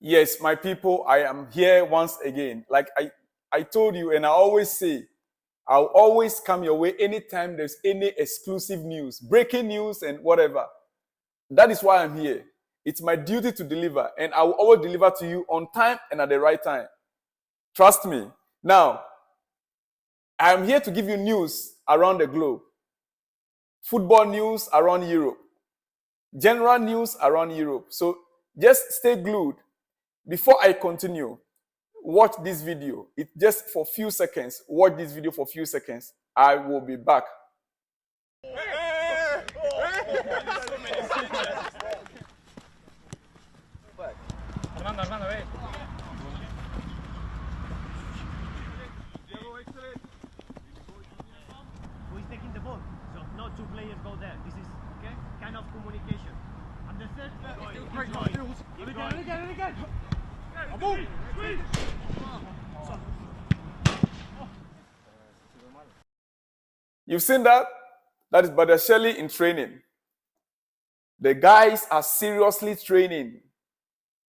Yes, my people, I am here once again. Like I told you, and I always say, I'll always come your way anytime there's any exclusive news, breaking news, and whatever. That is why I'm here. It's my duty to deliver, and I will always deliver to you on time and at the right time. Trust me. Now, I'm here to give you news around the globe, football news around Europe, general news around Europe. So just stay glued. Before I continue, watch this video. It just for a few seconds. Watch this video for a few seconds. I will be back. Armando, wait. Who is taking the ball? So no two players go there. This is okay, kind of communication. And the third keep going. You've seen that? That is Bernardo in training. The guys are seriously training.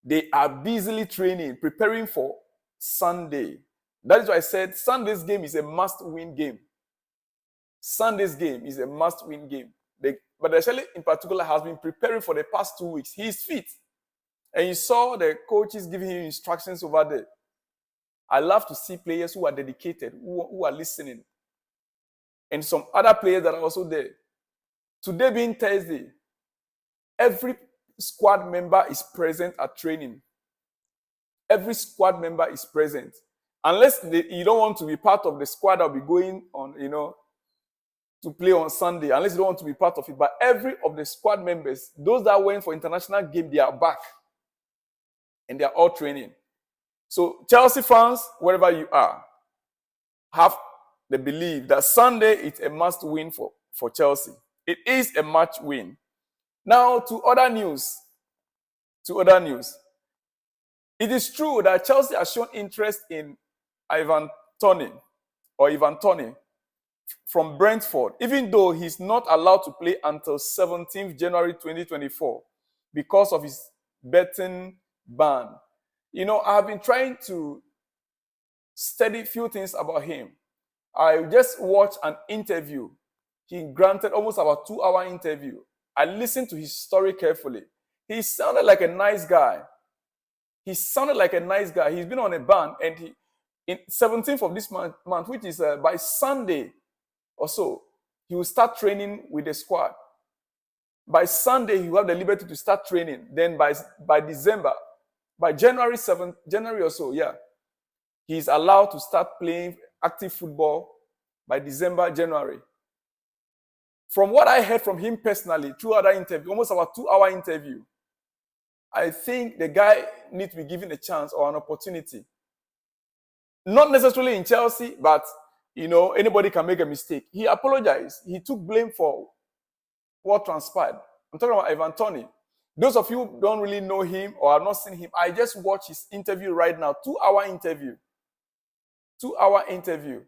They are busily training, preparing for Sunday. That is why I said Sunday's game is a must-win game. Sunday's game is a must-win game. Bernardo in particular has been preparing for the past 2 weeks. He is fit. And you saw the coaches giving him instructions over there. I love to see players who are dedicated, who are listening. And some other players that are also there. Today being Thursday, every squad member is present at training. Every squad member is present. Unless you don't want to be part of the squad that will be going on, to play on Sunday, unless you don't want to be part of it. But every of the squad members, those that went for international game, they are back. And they are all training. So Chelsea fans, wherever you are, have the belief that Sunday is a must win for Chelsea. It is a match win. Now to other news. It is true that Chelsea has shown interest in Toney from Brentford, even though he's not allowed to play until 17th January 2024 because of his betting ban. I have been trying to study a few things about him. I just watched an interview. He granted almost about 2-hour interview. I listened to his story carefully. He sounded like a nice guy. He's been on a ban, and in 17th of this month, which is by Sunday or so, he will start training with the squad. By Sunday, he will have the liberty to start training. Then by December, by January or so, he's allowed to start playing active football by December, January. From what I heard from him personally, through other interview, almost about 2-hour interview, I think the guy needs to be given a chance or an opportunity. Not necessarily in Chelsea, but, anybody can make a mistake. He apologized. He took blame for what transpired. I'm talking about Toney. Those of you who don't really know him or have not seen him, I just watched his interview right now, 2-hour interview. 2-hour interview.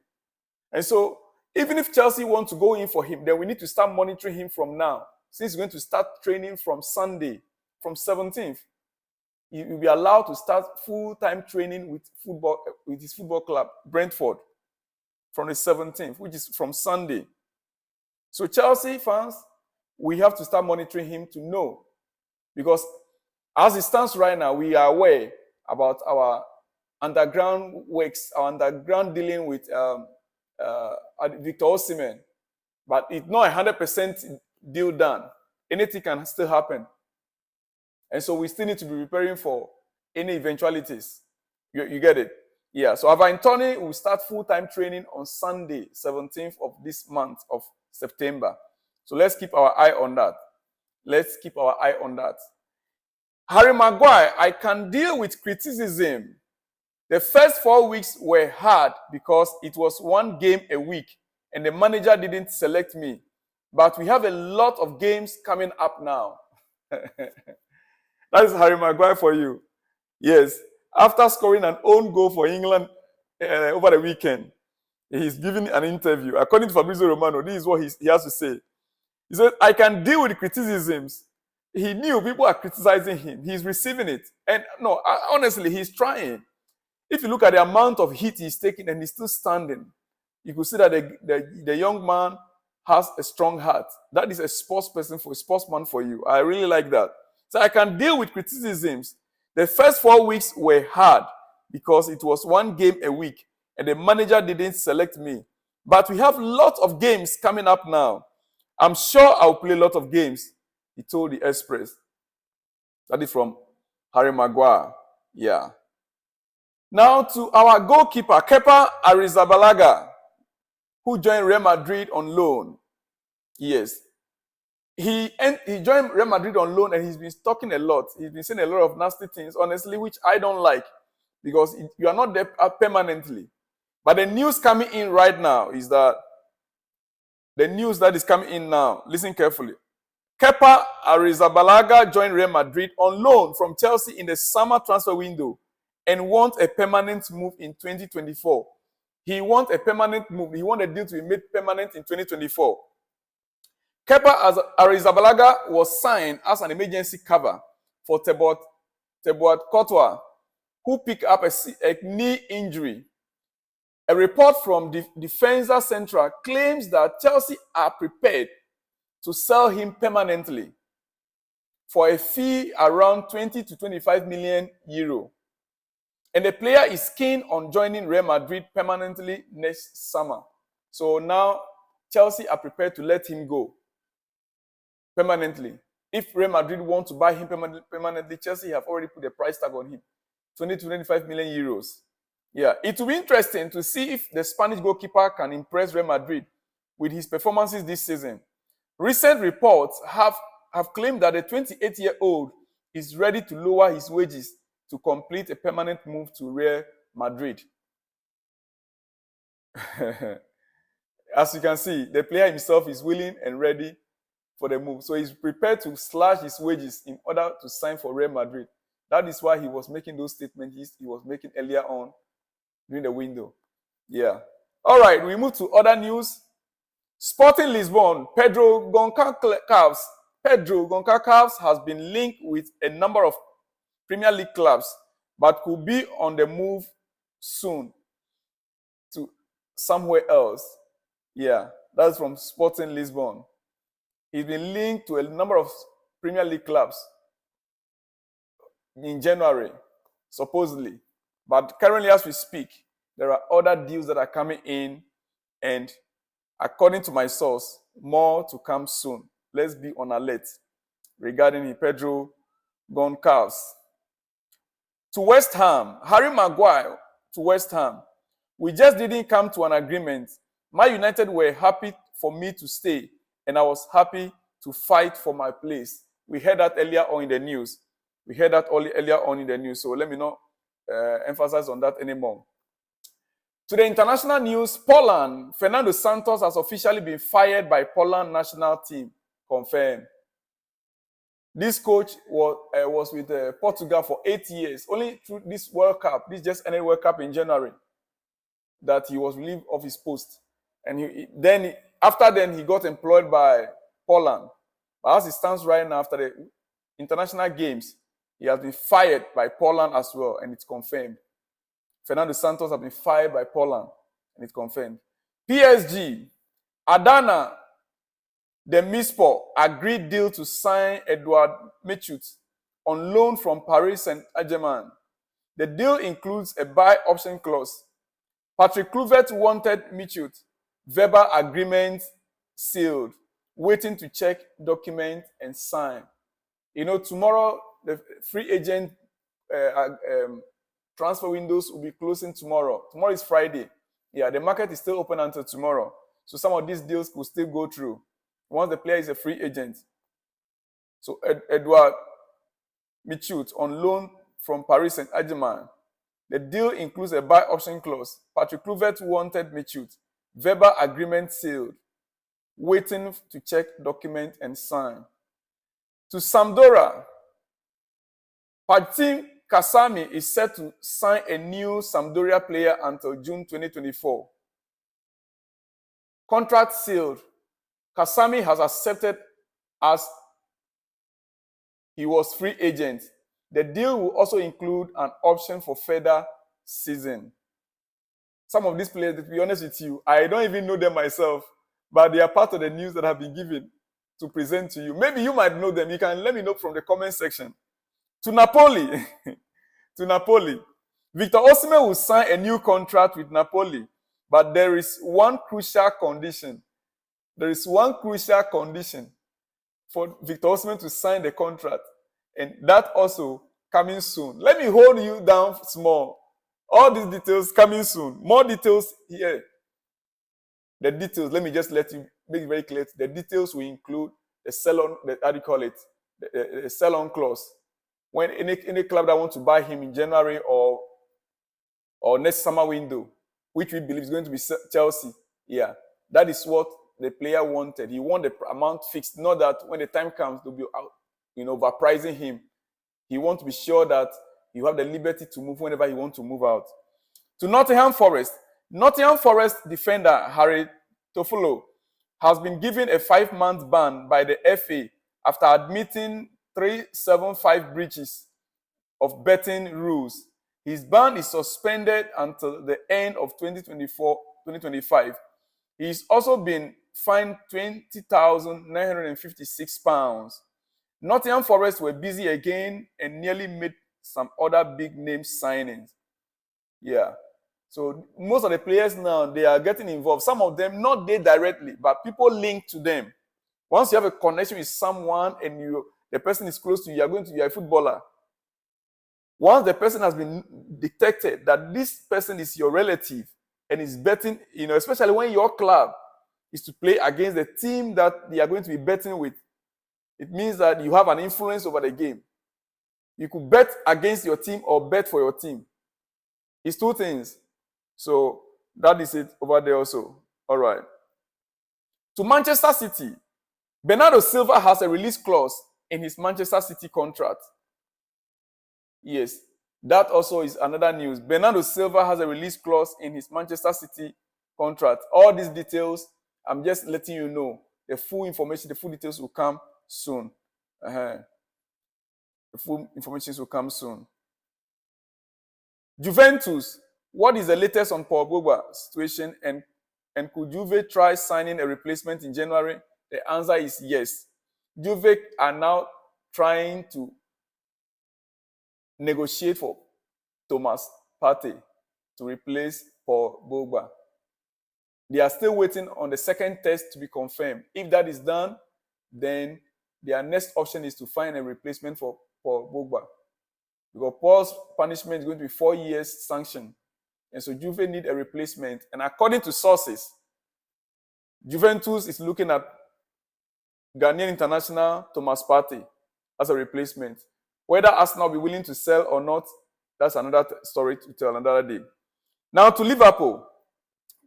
And so, even if Chelsea want to go in for him, then we need to start monitoring him from now. Since he's going to start training from Sunday, from 17th, he will be allowed to start full-time training with his football club, Brentford, from the 17th, which is from Sunday. So Chelsea fans, we have to start monitoring him to know. Because as it stands right now, we are aware about our underground works, our underground dealing with Victor Osimhen. But it's not 100% deal done. Anything can still happen. And so we still need to be preparing for any eventualities. You get it? Yeah. So Toney will start full-time training on Sunday, 17th of this month of September. So let's keep our eye on that. Harry Maguire, I can deal with criticism. The first 4 weeks were hard because it was one game a week and the manager didn't select me. But we have a lot of games coming up now. That is Harry Maguire for you. Yes. After scoring an own goal for England over the weekend, he's giving an interview. According to Fabrizio Romano, this is what he has to say. He said, I can deal with criticisms. he knew people are criticizing him. He's receiving it. And no, honestly, he's trying. If you look at the amount of heat he's taking and he's still standing, you could see that the young man has a strong heart. That is a sportsman for you. I really like that. So I can deal with criticisms. The first 4 weeks were hard because it was one game a week and the manager didn't select me. But we have lots of games coming up now. I'm sure I'll play a lot of games, he told the Express. That is from Harry Maguire. Yeah. Now to our goalkeeper, Kepa Arrizabalaga, who joined Real Madrid on loan. Yes. He joined Real Madrid on loan and he's been talking a lot. He's been saying a lot of nasty things, honestly, which I don't like because you are not there permanently. But the news coming in right now is that listen carefully. Kepa Arrizabalaga joined Real Madrid on loan from Chelsea in the summer transfer window and wants a permanent move in 2024. He wants a permanent move. He wants a deal to be made permanent in 2024. Kepa Arrizabalaga was signed as an emergency cover for Thibaut Courtois, who picked up a knee injury. A report from Defensa Central claims that Chelsea are prepared to sell him permanently for a fee around 20 to 25 million euro. And the player is keen on joining Real Madrid permanently next summer. So now Chelsea are prepared to let him go permanently. If Real Madrid want to buy him permanently, Chelsea have already put a price tag on him, 20 to 25 million euros. Yeah, it will be interesting to see if the Spanish goalkeeper can impress Real Madrid with his performances this season. Recent reports have claimed that the 28-year-old is ready to lower his wages to complete a permanent move to Real Madrid. As you can see, the player himself is willing and ready for the move. So he's prepared to slash his wages in order to sign for Real Madrid. That is why he was making those statements he was making earlier on during the window. Yeah. All right, we move to other news. Sporting Lisbon, Pedro Goncalves has been linked with a number of Premier League clubs, but could be on the move soon to somewhere else. Yeah, that's from Sporting Lisbon. He's been linked to a number of Premier League clubs in January, supposedly. But currently, as we speak, there are other deals that are coming in, and according to my source, more to come soon. Let's be on alert regarding Pedro Goncalves. To West Ham, Harry Maguire to West Ham. We just didn't come to an agreement. Man United were happy for me to stay, and I was happy to fight for my place. We heard that earlier on in the news. So let me not emphasize on that anymore. To the international news, Poland, Fernando Santos has officially been fired by Poland national team. Confirmed. This coach was with Portugal for 8 years. Only through this World Cup, this just ended World Cup in January, that he was relieved of his post. And after then, he got employed by Poland. But as it stands right now, after the international games, he has been fired by Poland as well, and it's confirmed. Fernando Santos has been fired by Poland, and it's confirmed. PSG, Adana Demirspor agreed deal to sign Edouard Michut on loan from Paris Saint-Germain. The deal includes a buy option clause. Patrick Kluivert wanted Michut. Verbal agreement sealed. Waiting to check document and sign. Tomorrow the free agent transfer windows will be closing tomorrow. Tomorrow is Friday. Yeah, the market is still open until tomorrow. So some of these deals could still go through once the player is a free agent. So Edouard Michut on loan from Paris Saint-Germain. The deal includes a buy option clause. Patrick Kluivert wanted Michut. Verbal agreement sealed. Waiting to check document and sign. To Sampdoria, Patim Kasami is set to sign a new Sampdoria player until June 2024. Contract sealed. Kasami has accepted as he was free agent. The deal will also include an option for further season. Some of these players, to be honest with you, I don't even know them myself, but they are part of the news that have been given to present to you. Maybe you might know them. You can let me know from the comment section. To Napoli. To Napoli. Victor Osimhen will sign a new contract with Napoli, but there is one crucial condition. There is one crucial condition for Victor Osimhen to sign the contract, and that also coming soon. Let me hold you down small. All these details coming soon. More details here. The details, let me just let you make it very clear. The details will include the sell-on, how do you call it? The sell-on clause. When any club that wants to buy him in January or next summer window, which we believe is going to be Chelsea, yeah, that is what the player wanted. He wanted the amount fixed, not that when the time comes to be out, overpricing him. He wants to be sure that you have the liberty to move whenever you want to move out. To Nottingham Forest. Nottingham Forest defender Harry Toffolo has been given a 5-month ban by the FA after admitting 375 breaches of betting rules. His ban is suspended until the end of 2024-2025. He's also been fined £20,956. Nottingham Forest were busy again and nearly made some other big name signings. Yeah. So most of the players now, they are getting involved. Some of them, not they directly, but people linked to them. Once you have a connection with someone and the person is close to you, you're a footballer. Once the person has been detected that this person is your relative and is betting, especially when your club is to play against the team that they are going to be betting with, it means that you have an influence over the game. You could bet against your team or bet for your team. It's two things. So that is it over there also. All right. To Manchester City. Bernardo Silva has a release clause in his Manchester City contract. Yes, that also is another news. Bernardo Silva has a release clause in his Manchester City contract. All these details, I'm just letting you know. The full information, the full details will come soon. The full information will come soon. Juventus, what is the latest on Paul Pogba's situation, and could Juve try signing a replacement in January? The answer is yes. Juve are now trying to negotiate for Thomas Partey to replace Paul Pogba. They are still waiting on the second test to be confirmed. If that is done, then their next option is to find a replacement for Paul Pogba. Because Paul's punishment is going to be 4 years sanction. And so Juve need a replacement. And according to sources, Juventus is looking at Ghanaian international Thomas Partey as a replacement. Whether Arsenal will be willing to sell or not, that's another story to tell another day. Now to Liverpool.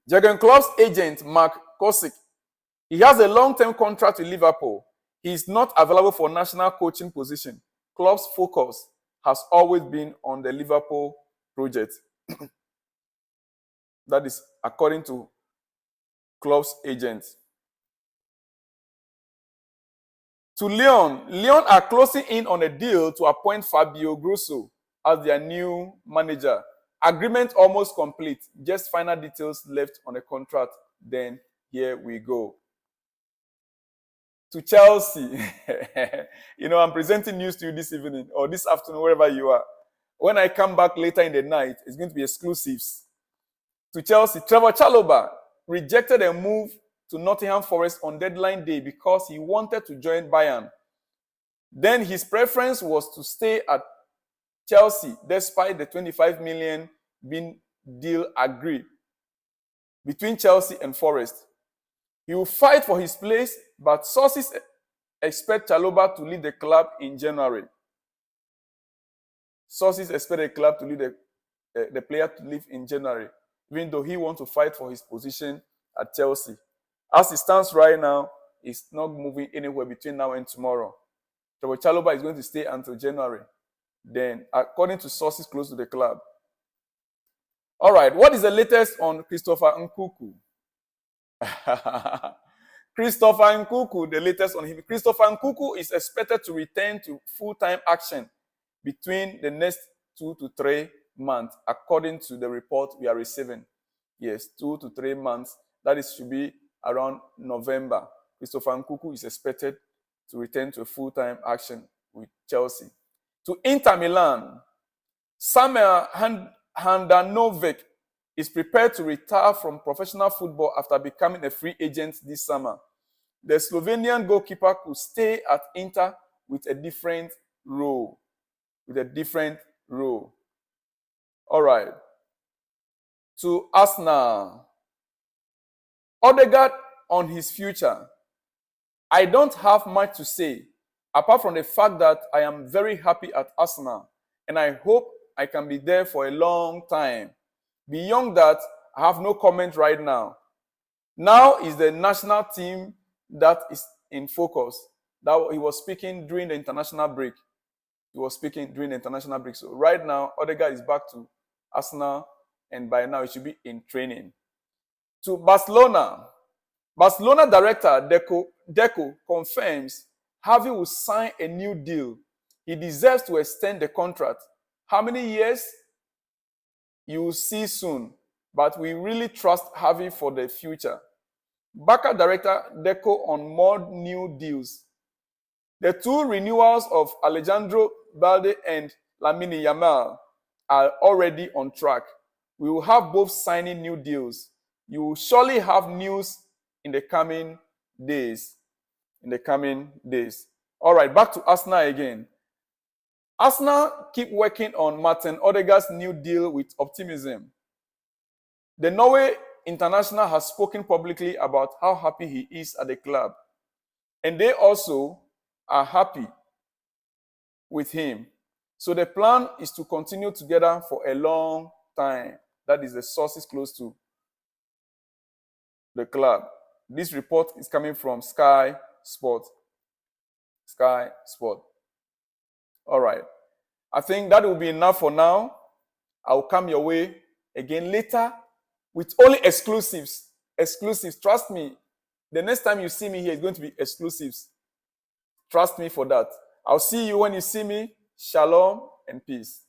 Jurgen Klopp's agent, Mark Kosick, he has a long-term contract with Liverpool. He is not available for national coaching position. Klopp's focus has always been on the Liverpool project. That is according to Klopp's agent. To Lyon. Lyon are closing in on a deal to appoint Fabio Grosso as their new manager. Agreement almost complete. Just final details left on the contract. Then here we go. To Chelsea. I'm presenting news to you this evening or this afternoon, wherever you are. When I come back later in the night, it's going to be exclusives. To Chelsea, Trevor Chalobah rejected a move to Nottingham Forest on deadline day because he wanted to join Bayern. Then his preference was to stay at Chelsea despite the 25 million being deal agreed between Chelsea and Forest. He will fight for his place, but sources expect Chalobah to leave the club in January. Sources expect the club to leave the player to leave in January, even though he wants to fight for his position at Chelsea. As it stands right now, it's not moving anywhere between now and tomorrow. Trevor Chalobah is going to stay until January. Then, according to sources close to the club. All right, what is the latest on Christopher Nkunku? Christopher Nkunku, the latest on him. Christopher Nkunku is expected to return to full-time action between the next 2 to 3 months, according to the report we are receiving. Yes, 2 to 3 months. That is should be around November. Christopher Nkunku is expected to return to full-time action with Chelsea. To Inter Milan, Samuel Handanovic is prepared to retire from professional football after becoming a free agent this summer. The Slovenian goalkeeper could stay at Inter with a different role. All right. To Arsenal. Odegaard on his future. I don't have much to say, apart from the fact that I am very happy at Arsenal, and I hope I can be there for a long time. Beyond that, I have no comment right now. Now is the national team that is in focus. That he was speaking during the international break. So right now, Odegaard is back to Arsenal, and by now he should be in training. To Barcelona. Barcelona director Deco confirms Javi will sign a new deal. He deserves to extend the contract. How many years? You will see soon. But we really trust Javi for the future. Barca director Deco on more new deals. The 2 renewals of Alejandro Balde and Lamine Yamal are already on track. We will have both signing new deals. You will surely have news in the coming days. All right, back to Arsenal again. Arsenal keep working on Martin Odegaard's new deal with optimism. The Norway international has spoken publicly about how happy he is at the club. And they also are happy with him. So the plan is to continue together for a long time. That is the sources close to the club. This report is coming from Sky Sport. All right. I think that will be enough for now. I will come your way again later with only exclusives. Trust me. The next time you see me here is going to be exclusives. Trust me for that. I'll see you when you see me. Shalom and peace.